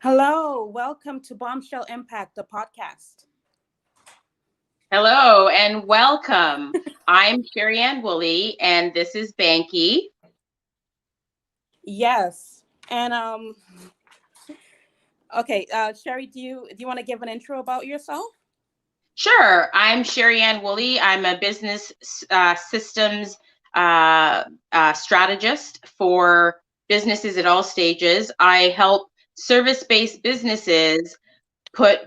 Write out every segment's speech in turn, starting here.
Hello, welcome to Bombshell Impact, the podcast. Hello and welcome. I'm Sheri-Anne Woolley, and this is Banki. Yes, and okay, Sherry, do you want to give an intro about yourself? Sure, I'm Sheri-Anne Woolley. I'm a business systems strategist for businesses at all stages. I help service-based businesses put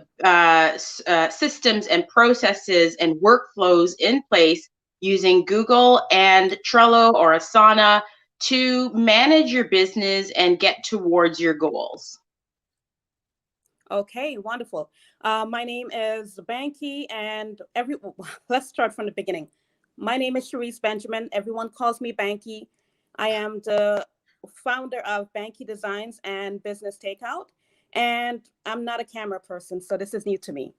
systems and processes and workflows in place using Google and Trello or Asana to manage your business and get towards your goals. Okay, wonderful. My name is Banki, and let's start from the beginning. My name is Sheares Benjamin. Everyone calls me Banki. I am the founder of Banki Designs and Business Takeout, and I'm not a camera person, so this is new to me.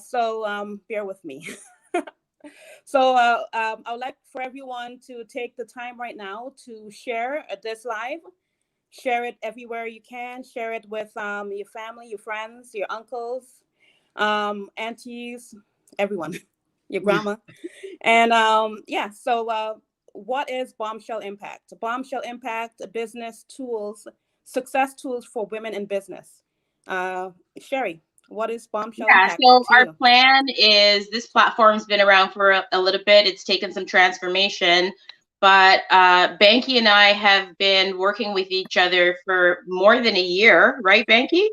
So bear with me. I would like for everyone to take the time right now to share this live. Share it everywhere you can. Share it with your family, your friends, your uncles, aunties, everyone, your grandma. And what is Bombshell Impact? Bombshell Impact business tools, success tools for women in business. Sherry, what is Bombshell Yeah, Impact so to our you? plan is this platform's been around for a little bit. It's taken some transformation, but Banki and I have been working with each other for more than a year, right, Banki?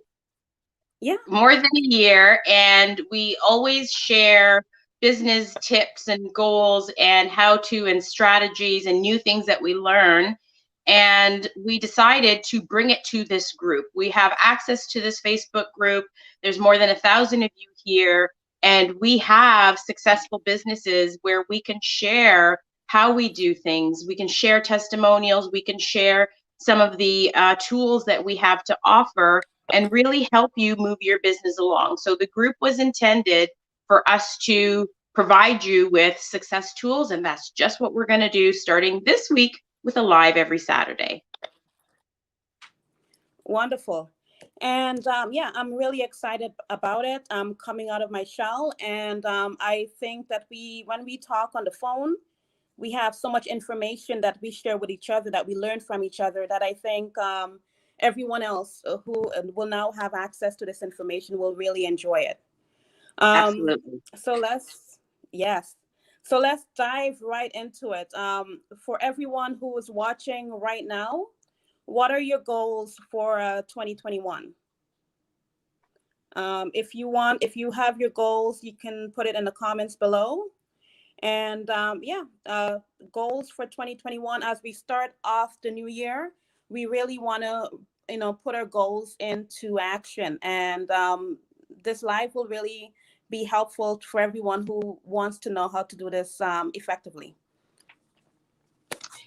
Yeah. More than a year, and we always share business tips and goals and how to and strategies and new things that we learn. And we decided to bring it to this group. We have access to this Facebook group. There's more than 1,000 of you here, and we have successful businesses where we can share how we do things. We can share testimonials. We can share some of the tools that we have to offer and really help you move your business along. So the group was intended for us to provide you with success tools, and that's just what we're going to do starting this week with a live every Saturday. Wonderful. And I'm really excited about it. I'm coming out of my shell. And I think that when we talk on the phone, we have so much information that we share with each other, that we learn from each other, that I think everyone else who will now have access to this information will really enjoy it. Um, Absolutely. so yes. So let's dive right into it. For everyone who is watching right now, what are your goals for 2021? If you have your goals, you can put it in the comments below. And goals for 2021 as we start off the new year, we really want to, put our goals into action. And this live will really be helpful for everyone who wants to know how to do this effectively.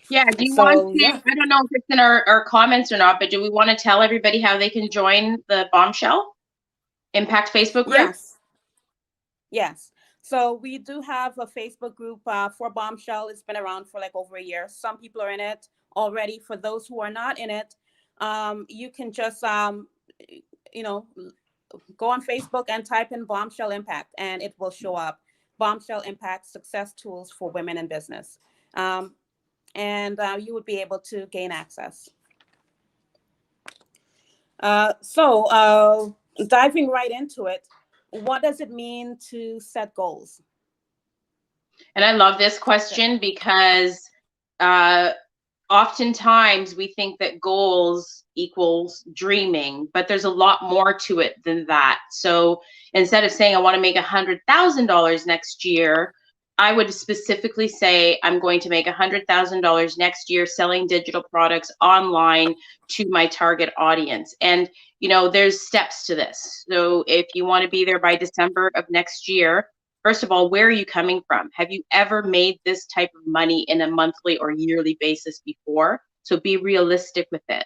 Yeah, do you want So to, yeah, I don't know if it's in our comments or not, but do we want to tell everybody how they can join the Bombshell Impact Facebook group? yes. Yes. So we do have a Facebook group for Bombshell. It's been around for like over a year. Some people are in it already. For those who are not in it, you can just, you know, go on Facebook and type in Bombshell Impact, and it will show up. Bombshell Impact Success Tools for Women in Business. And you would be able to gain access. Diving right into it, what does it mean to set goals? And I love this question because uh, oftentimes we think that goals equals dreaming, but there's a lot more to it than that. So instead of saying I want to make $100,000 next year, I would specifically say I'm going to make $100,000 next year selling digital products online to my target audience. And there's steps to this. So if you want to be there by December of next year, first of all, where are you coming from? Have you ever made this type of money in a monthly or yearly basis before? So be realistic with it.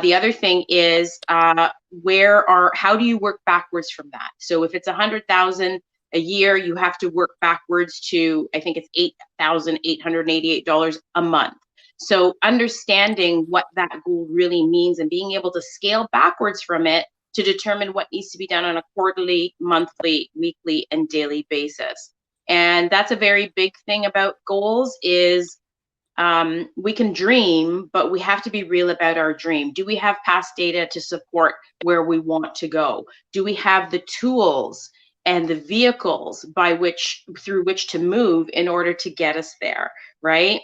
The other thing is how do you work backwards from that? So if it's 100,000 a year, you have to work backwards to, I think it's $8,888 a month. So understanding what that goal really means and being able to scale backwards from it to determine what needs to be done on a quarterly, monthly, weekly, and daily basis. And that's a very big thing about goals is we can dream, but we have to be real about our dream. Do we have past data to support where we want to go? Do we have the tools and the vehicles through which to move in order to get us there, right?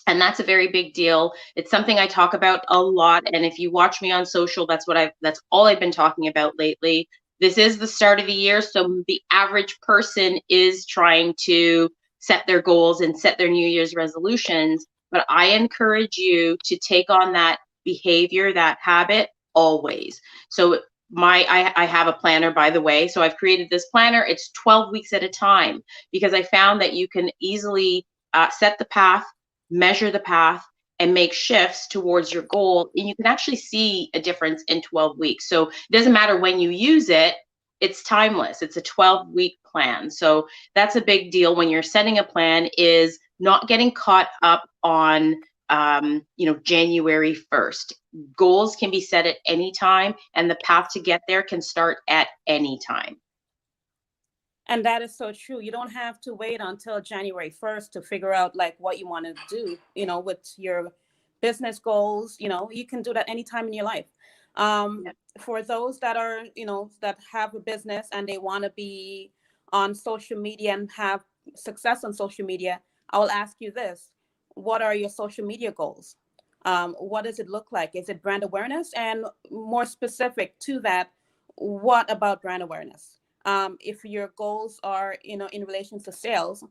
And that's a very big deal. It's something I talk about a lot. And if you watch me on social, that's all I've been talking about lately. This is the start of the year, so the average person is trying to set their goals and set their New Year's resolutions. But I encourage you to take on that behavior, that habit, always. So I have a planner, by the way. So I've created this planner. It's 12 weeks at a time, because I found that you can easily set the path, measure the path, and make shifts towards your goal. And you can actually see a difference in 12 weeks. So it doesn't matter when you use it, it's timeless. It's a 12-week plan. So that's a big deal when you're setting a plan, is not getting caught up on January 1st. Goals can be set at any time, and the path to get there can start at any time. And that is so true. You don't have to wait until January 1st to figure out like what you want to do, with your business goals. You can do that anytime in your life. For those that are, that have a business and they want to be on social media and have success on social media, I will ask you this. What are your social media goals? What does it look like? Is it brand awareness? And more specific to that, what about brand awareness? If your goals are, in relation to sales,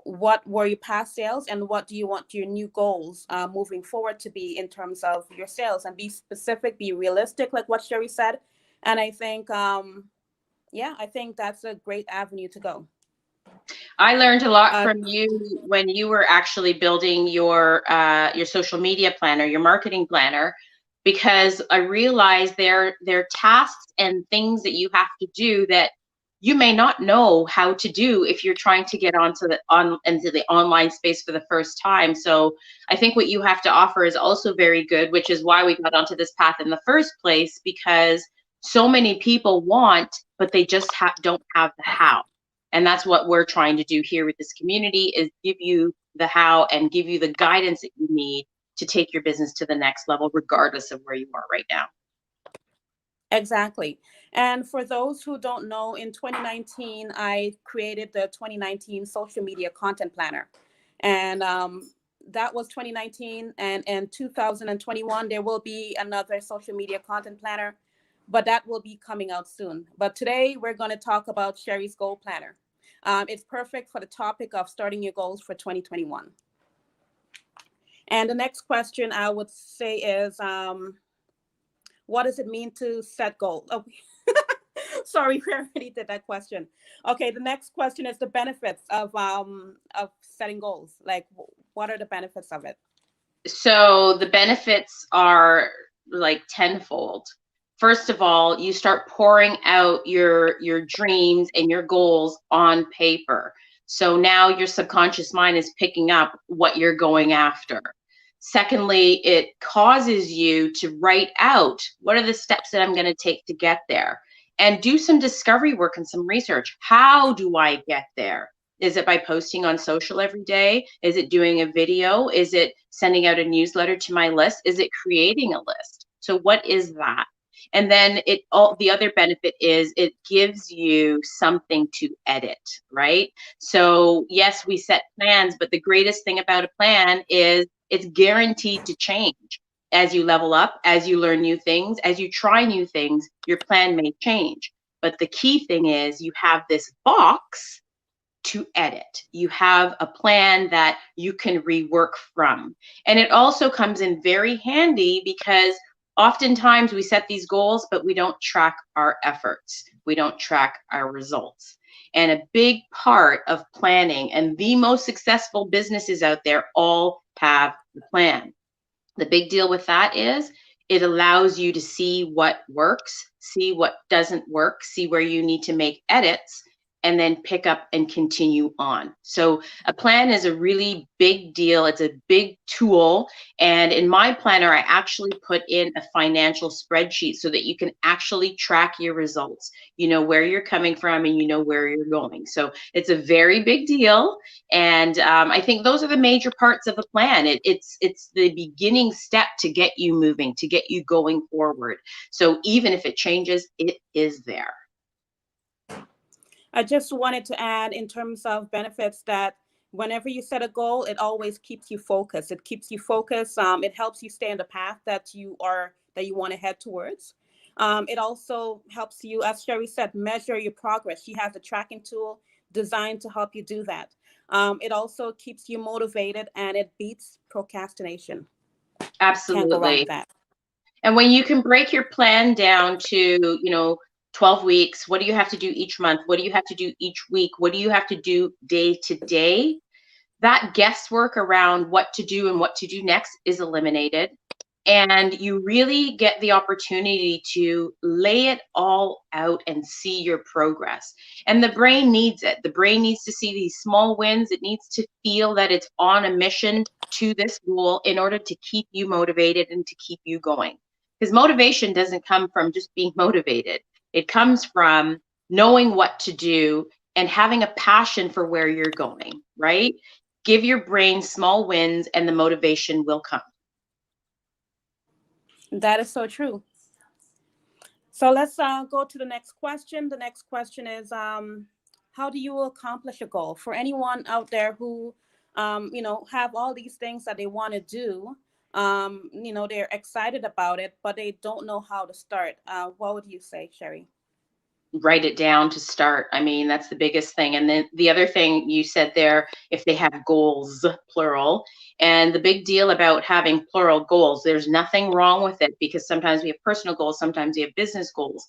what were your past sales and what do you want your new goals moving forward to be in terms of your sales? And be specific, be realistic, like what Sheri said. And I think, I think that's a great avenue to go. I learned a lot from you when you were actually building your social media planner, your marketing planner, because I realized there are tasks and things that you have to do that you may not know how to do if you're trying to get into the online space for the first time. So I think what you have to offer is also very good, which is why we got onto this path in the first place, because so many people want, but they just don't have the how. And that's what we're trying to do here with this community, is give you the how and give you the guidance that you need to take your business to the next level, regardless of where you are right now. Exactly. And for those who don't know, in 2019, I created the 2019 social media content planner. And that was 2019. And in 2021, there will be another social media content planner, but that will be coming out soon. But today we're going to talk about Sheri's Goal Planner. It's perfect for the topic of starting your goals for 2021. And the next question I would say is, what does it mean to set goals? Oh, sorry, we already did that question. Okay, the next question is the benefits of setting goals. Like, what are the benefits of it? So the benefits are like tenfold. First of all, you start pouring out your dreams and your goals on paper. So now your subconscious mind is picking up what you're going after. Secondly, it causes you to write out what are the steps that I'm going to take to get there, and do some discovery work and some research. How do I get there? Is it by posting on social every day? Is it doing a video? Is it sending out a newsletter to my list? Is it creating a list? So what is that? And then the other benefit is it gives you something to edit, right? So yes, we set plans, but the greatest thing about a plan is it's guaranteed to change. As you level up, as you learn new things, as you try new things, your plan may change. But the key thing is you have this box to edit. You have a plan that you can rework from. And it also comes in very handy because oftentimes we set these goals, but we don't track our efforts. We don't track our results. And a big part of planning, and the most successful businesses out there all have the plan. The big deal with that is it allows you to see what works, see what doesn't work, see where you need to make edits, and then pick up and continue on. So a plan is a really big deal. It's a big tool. And in my planner, I actually put in a financial spreadsheet so that you can actually track your results. You know where you're coming from and you know where you're going. So it's a very big deal. And I think those are the major parts of a plan. It's the beginning step to get you moving, to get you going forward. So even if it changes, it is there. I just wanted to add in terms of benefits that whenever you set a goal, it always keeps you focused. It keeps you focused. It helps you stay on the path that you want to head towards. It also helps you, as Sheri said, measure your progress. She has a tracking tool designed to help you do that. It also keeps you motivated, and it beats procrastination. Can't go wrong with Absolutely. that. And when you can break your plan down to, 12 weeks, what do you have to do each month? What do you have to do each week? What do you have to do day to day? That guesswork around what to do and what to do next is eliminated. And you really get the opportunity to lay it all out and see your progress. And the brain needs it. The brain needs to see these small wins. It needs to feel that it's on a mission to this goal in order to keep you motivated and to keep you going. Because motivation doesn't come from just being motivated. It comes from knowing what to do and having a passion for where you're going, right? Give your brain small wins and the motivation will come. That is so true. So let's go to the next question. The next question is, how do you accomplish a goal? For anyone out there who, have all these things that they want to do, they're excited about it, but they don't know how to start. What would you say, Sheri? Write it down to start. I mean, that's the biggest thing. And then the other thing you said there, if they have goals, plural, and the big deal about having plural goals, there's nothing wrong with it because sometimes we have personal goals, sometimes we have business goals.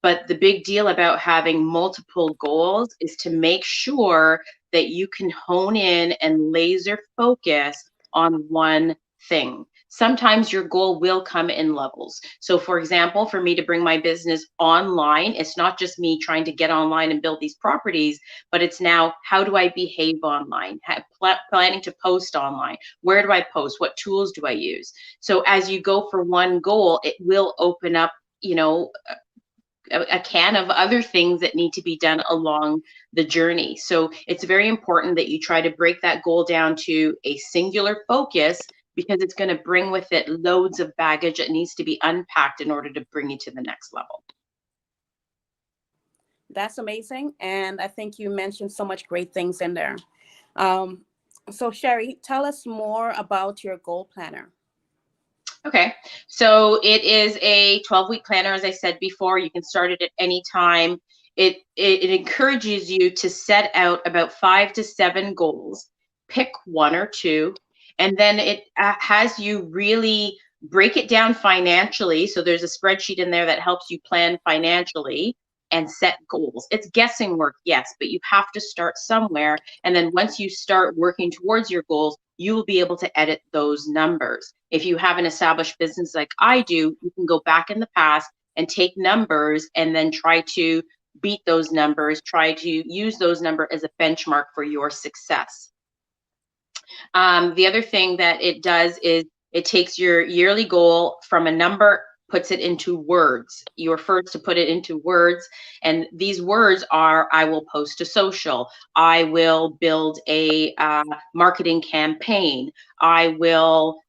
But the big deal about having multiple goals is to make sure that you can hone in and laser focus on one thing. Sometimes your goal will come in levels. So for example, for me to bring my business online, it's not just me trying to get online and build these properties, but it's now, how do I behave online? Planning to post online. Where do I post? What tools do I use? So as you go for one goal, it will open up, a can of other things that need to be done along the journey. So it's very important that you try to break that goal down to a singular focus because it's going to bring with it loads of baggage that needs to be unpacked in order to bring you to the next level. That's amazing. And I think you mentioned so much great things in there. So Sheri, tell us more about your goal planner. Okay, so it is a 12-week planner, as I said before. You can start it at any time. It encourages you to set out about 5 to 7 goals, pick 1 or 2, and then it has you really break it down financially. So there's a spreadsheet in there that helps you plan financially and set goals. It's guessing work, yes, but you have to start somewhere. And then once you start working towards your goals, you will be able to edit those numbers. If you have an established business like I do, you can go back in the past and take numbers and then try to beat those numbers, try to use those numbers as a benchmark for your success. The other thing that it does is it takes your yearly goal from a number, puts it into words. You're first to put it into words. And these words are, I will post to social. I will build a marketing campaign. I will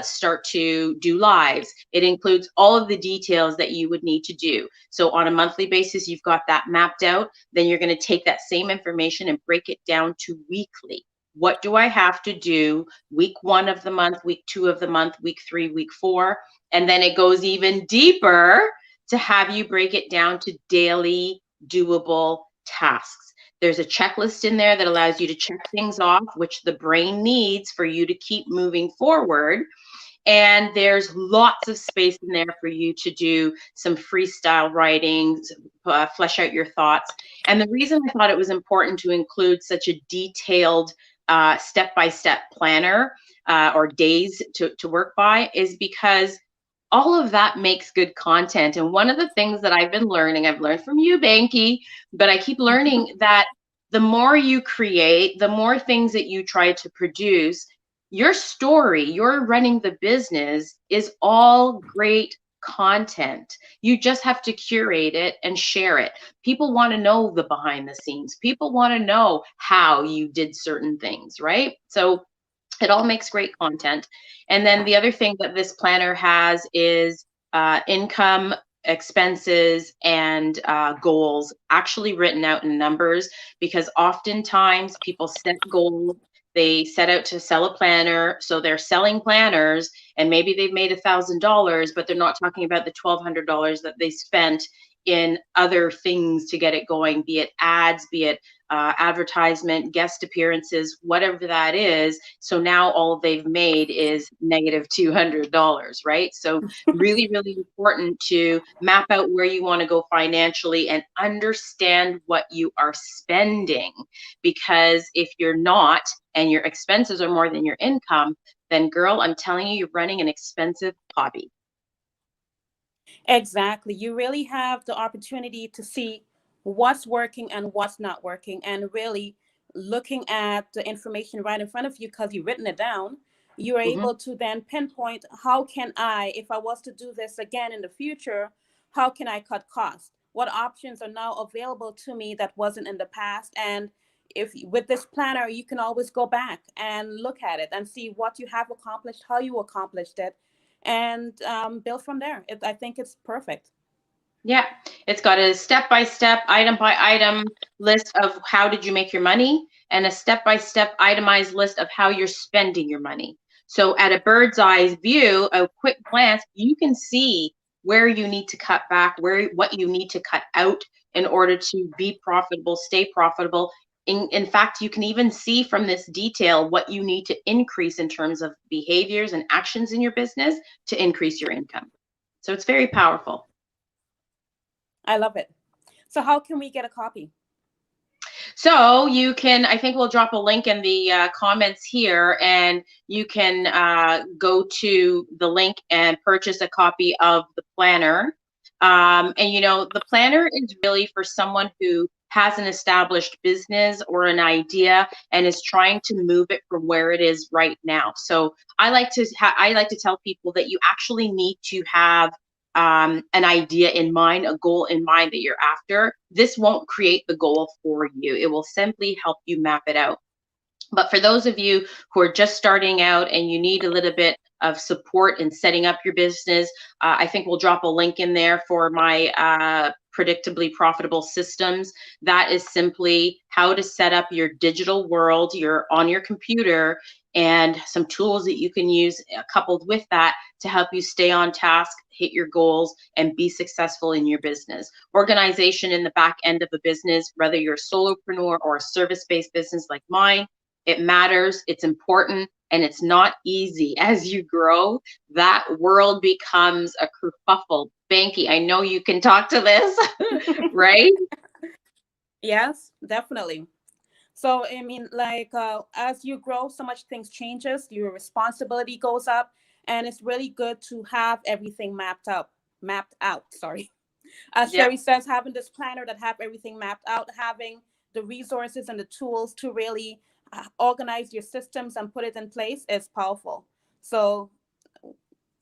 start to do lives. It includes all of the details that you would need to do. So on a monthly basis, you've got that mapped out. Then you're going to take that same information and break it down to weekly. What do I have to do week 1 of the month, week 2 of the month, week 3, week 4? And then it goes even deeper to have you break it down to daily doable tasks. There's a checklist in there that allows you to check things off, which the brain needs for you to keep moving forward. And there's lots of space in there for you to do some freestyle writing, flesh out your thoughts. And the reason I thought it was important to include such a detailed step-by-step planner or days to work by is because all of that makes good content. And one of the things that I've been learning, I've learned from you, Banki, but I keep learning that the more you create, the more things that you try to produce, your story, you're running the business is all great content. You just have to curate it and share it. People want to know the behind the scenes. People want to know how you did certain things, right? So it all makes great content. And then the other thing that this planner has is income, expenses, and goals actually written out in numbers, because oftentimes people set goals. They set out to sell a planner, so they're selling planners, and maybe they've made $1,000, but they're not talking about the $1,200 that they spent in other things to get it going, be it ads, be it advertisement, guest appearances, whatever that is. So now all they've made is negative $200, right? So really, really important to map out where you want to go financially and understand what you are spending. Because if you're not, and your expenses are more than your income, then girl, I'm telling you, you're running an expensive hobby. Exactly. You really have the opportunity to see what's working and what's not working, and really looking at the information right in front of you because you've written it down. You're Mm-hmm. able to then pinpoint, how can I, if I was to do this again in the future, how can I cut costs? What options are now available to me that wasn't in the past? And if with this planner, you can always go back and look at it and see what you have accomplished, how you accomplished it, and build from there. I think it's perfect. Yeah, it's got a step-by-step, item-by-item list of how did you make your money, and a step-by-step itemized list of how you're spending your money. So at a bird's eye view, a quick glance, you can see where you need to cut back, what you need to cut out in order to be profitable, stay profitable. In fact, you can even see from this detail what you need to increase in terms of behaviors and actions in your business to increase your income. So it's very powerful. I love it. So how can we get a copy? So you can, I think we'll drop a link in the comments here, and you can go to the link and purchase a copy of the planner. And you know, the planner is really for someone who has an established business or an idea and is trying to move it from where it is right now. So I like to tell people that you actually need to have an idea in mind, a goal in mind that you're after. This won't create the goal for you. It will simply help you map it out. But for those of you who are just starting out and you need a little bit of support in setting up your business, I think we'll drop a link in there for my predictably profitable systems. That is simply how to set up your digital world, on your computer, and some tools that you can use coupled with that to help you stay on task, hit your goals, and be successful in your business. Organization in the back end of a business, whether you're a solopreneur or a service-based business like mine, it matters, it's important, and it's not easy. As you grow, that world becomes a kerfuffle. Banki, I know you can talk to this, right? Yes, definitely. So, I mean, like, as you grow, so much things changes, your responsibility goes up, and it's really good to have everything mapped out, sorry. As Yep. Sherry says, having this planner that have everything mapped out, having the resources and the tools to really organize your systems and put it in place is powerful. So,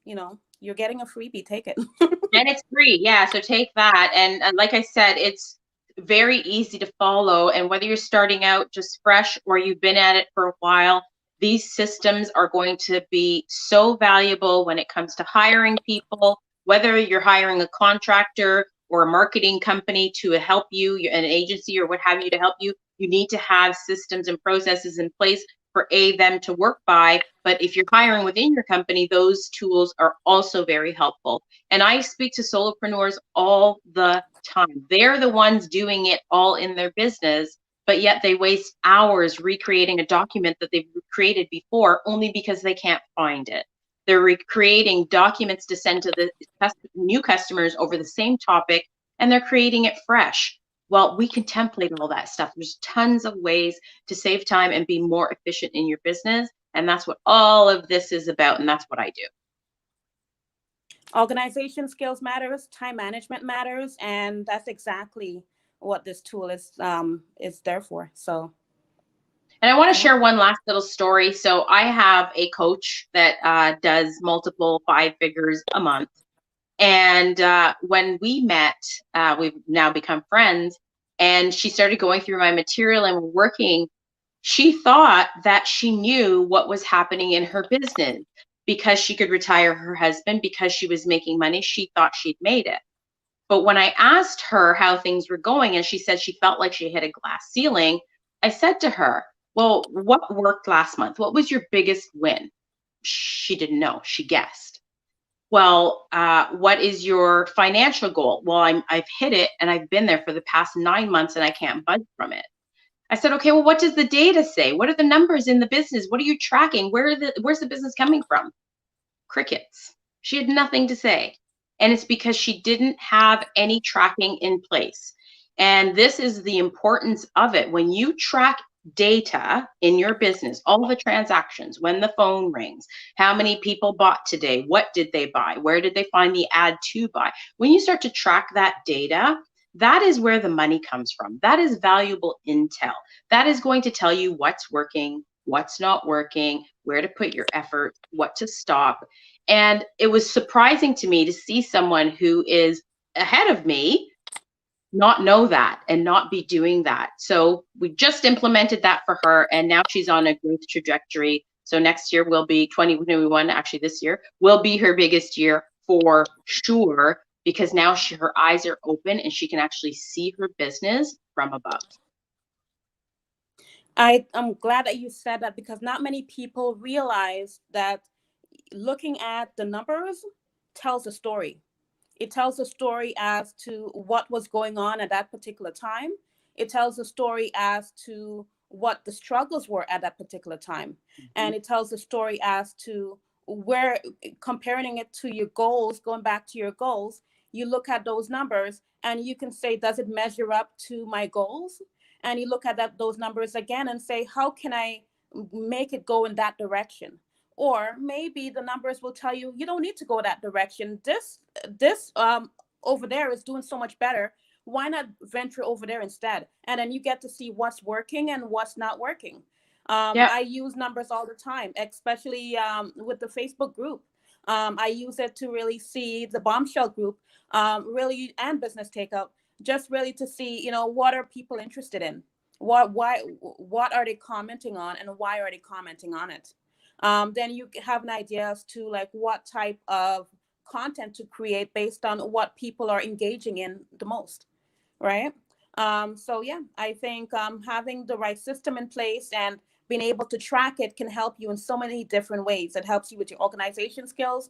you're getting a freebie, take it. And it's free. Yeah. So take that. And like I said, it's very easy to follow. And whether you're starting out just fresh or you've been at it for a while, these systems are going to be so valuable when it comes to hiring people, whether you're hiring a contractor or a marketing company to help you, an agency or what have you to help you. You need to have systems and processes in place for them to work by. But if you're hiring within your company, those tools are also very helpful. And I speak to solopreneurs all the time. They're the ones doing it all in their business, but yet they waste hours recreating a document that they've created before only because they can't find it. They're recreating documents to send to the new customers over the same topic, and they're creating it fresh. Well, we can template all that stuff. There's tons of ways to save time and be more efficient in your business. And that's what all of this is about. And that's what I do. Organization skills matters, time management matters, and that's exactly what this tool is there for. So And I want to yeah. share one last little story. So I have a coach that does multiple 5 figures a month. And when we met, we've now become friends, and she started going through my material and we're working. She thought that she knew what was happening in her business because she could retire her husband, because she was making money. She thought she'd made it. But when I asked her how things were going, and she said she felt like she hit a glass ceiling, I said to her, well, what worked last month? What was your biggest win? She didn't know. She guessed. Well, what is your financial goal? Well, I've hit it and I've been there for the past 9 months and I can't budge from it. I said, okay, well, what does the data say? What are the numbers in the business? What are you tracking? Where's the business coming from? Crickets. She had nothing to say. And it's because she didn't have any tracking in place. And this is the importance of it. When you track data in your business, all the transactions, when the phone rings, how many people bought today, what did they buy, where did they find the ad to buy? When you start to track that data, that is where the money comes from. That is valuable intel. That is going to tell you what's working, what's not working, where to put your effort, what to stop. And it was surprising to me to see someone who is ahead of me not know that and not be doing that. So we just implemented that for her, and now she's on a growth trajectory. So next year will be 2021, actually this year will be her biggest year for sure, because now her eyes are open and she can actually see her business from above. I'm glad that you said that, because not many people realize that looking at the numbers tells a story. It tells a story as to what was going on at that particular time. It tells a story as to what the struggles were at that particular time. And it tells a story as to where, comparing it to your goals, going back to your goals, you look at those numbers and you can say, does it measure up to my goals? And you look at those numbers again and say, how can I make it go in that direction? Or maybe the numbers will tell you, you don't need to go that direction. This over there is doing so much better. Why not venture over there instead? And then you get to see what's working and what's not working. Yeah. I use numbers all the time, especially with the Facebook group. I use it to really see the Bombshell group, really, and Business Takeout, just really to see, what are people interested in? What are they commenting on, and why are they commenting on it? Then you have an idea as to like what type of content to create based on what people are engaging in the most, right? So yeah, I think having the right system in place and being able to track it can help you in so many different ways. It helps you with your organization skills,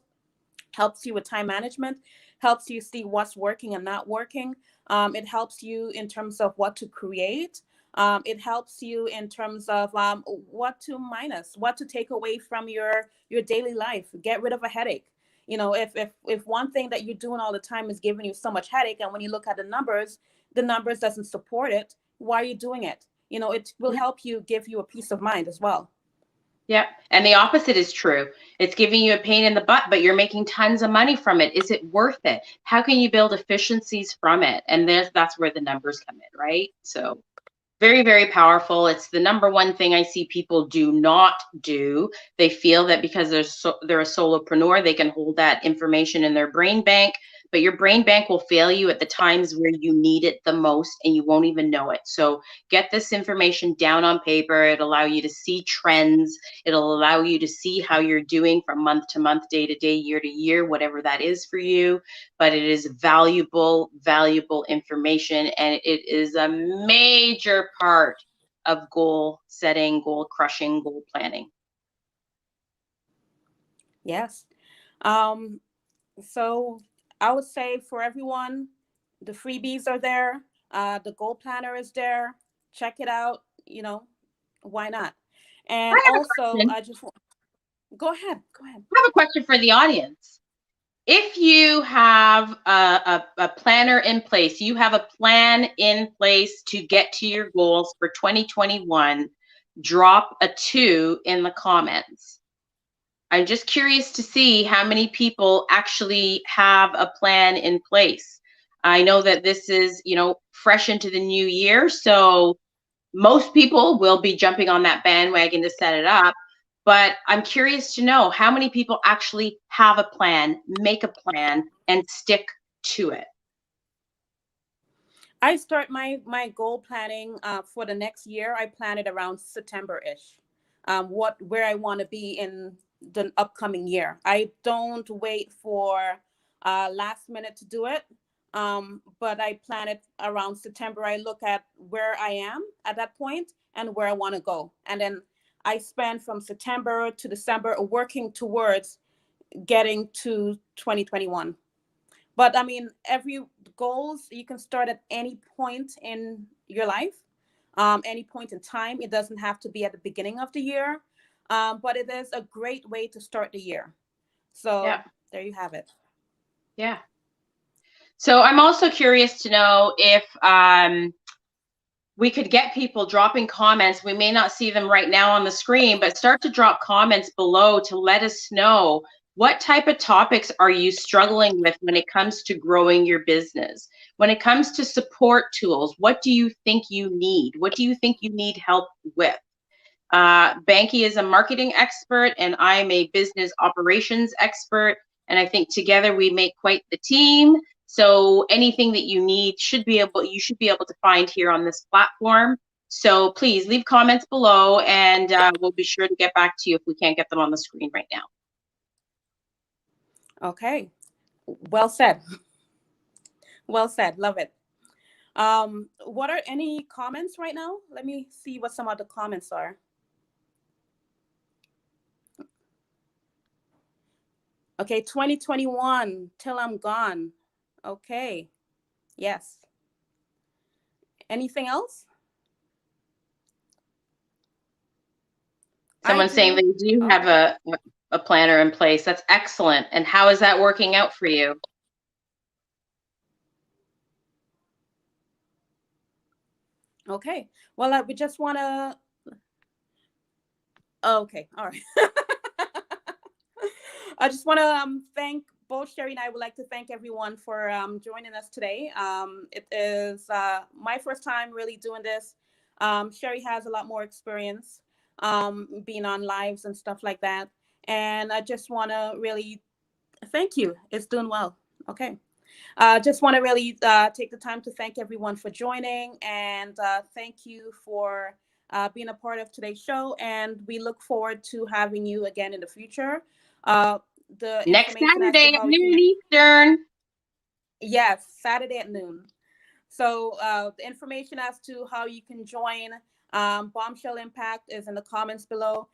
helps you with time management, helps you see what's working and not working. It helps you in terms of what to create. It helps you in terms of what to minus, what to take away from your daily life. Get rid of a headache. If one thing that you're doing all the time is giving you so much headache, and when you look at the numbers doesn't support it, why are you doing it? It will help you, give you a peace of mind as well. Yeah. And the opposite is true. It's giving you a pain in the butt, but you're making tons of money from it. Is it worth it? How can you build efficiencies from it? And that's where the numbers come in, right? So very, very powerful. It's the number one thing I see people do not do. They feel that because they're a solopreneur, they can hold that information in their brain bank, but your brain bank will fail you at the times where you need it the most and you won't even know it. So get this information down on paper. It'll allow you to see trends. It'll allow you to see how you're doing from month to month, day to day, year to year, whatever that is for you. But it is valuable, valuable information, and it is a major part of goal setting, goal crushing, goal planning. Yes. So I would say for everyone, the freebies are there. The goal planner is there. Check it out. Why not? And I have a also, question. I just go ahead. I have a question for the audience. If you have a planner in place, you have a plan in place to get to your goals for 2021, drop a 2 in the comments. I'm just curious to see how many people actually have a plan in place. I know that this is, fresh into the new year, so most people will be jumping on that bandwagon to set it up. But I'm curious to know how many people actually have a plan, make a plan, and stick to it. I start my goal planning for the next year. I plan it around September-ish. Where I want to be in the upcoming year. I don't wait for last minute to do it. But I plan it around September. I look at where I am at that point and where I want to go. And then I spend from September to December working towards getting to 2021. But I mean, every goals you can start at any point in your life, any point in time. It doesn't have to be at the beginning of the year, but it is a great way to start the year. So Yeah. there you have it. Yeah. So I'm also curious to know if we could get people dropping comments. We may not see them right now on the screen, but start to drop comments below to let us know what type of topics are you struggling with when it comes to growing your business? When it comes to support tools, what do you think you need? What do you think you need help with? Banki is a marketing expert and I'm a business operations expert. And I think together we make quite the team. So anything that you need you should be able to find here on this platform. So please leave comments below and we'll be sure to get back to you if we can't get them on the screen right now. Okay. Well said. Well said. Love it. What are any comments right now? Let me see what some of the comments are. Okay, 2021 till I'm gone. Okay. Yes. Anything else? Someone's saying they do have a planner in place. That's excellent. And how is that working out for you? Okay. Well, we just want to. Okay. All right. I just want to thank both Sheri and I would like to thank everyone for joining us today. It is my first time really doing this. Sheri has a lot more experience being on lives and stuff like that. And I just want to really thank you. It's doing well. Okay. Just want to really take the time to thank everyone for joining and thank you for being a part of today's show. And we look forward to having you again in the future. The next Saturday at noon Eastern. Yes, Saturday at noon. So the information as to how you can join Bombshell Impact is in the comments below.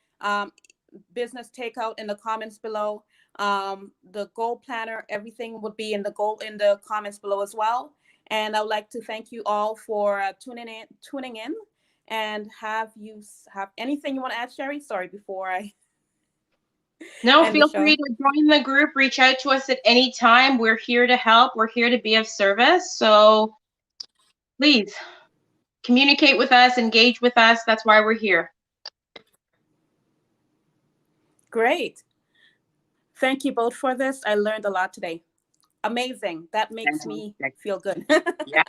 Business Takeout in the comments below. The goal planner, everything would be in the comments below as well. And I would like to thank you all for tuning in. And have anything you want to add, Sheri? Sorry, before I. No, feel free to join the group. Reach out to us at any time. We're here to help. We're here to be of service. So please communicate with us, engage with us. That's why we're here. Great. Thank you both for this. I learned a lot today. Amazing. That makes me feel good. Yeah.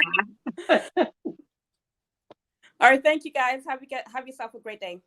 All right. Thank you, guys. Have yourself a great day.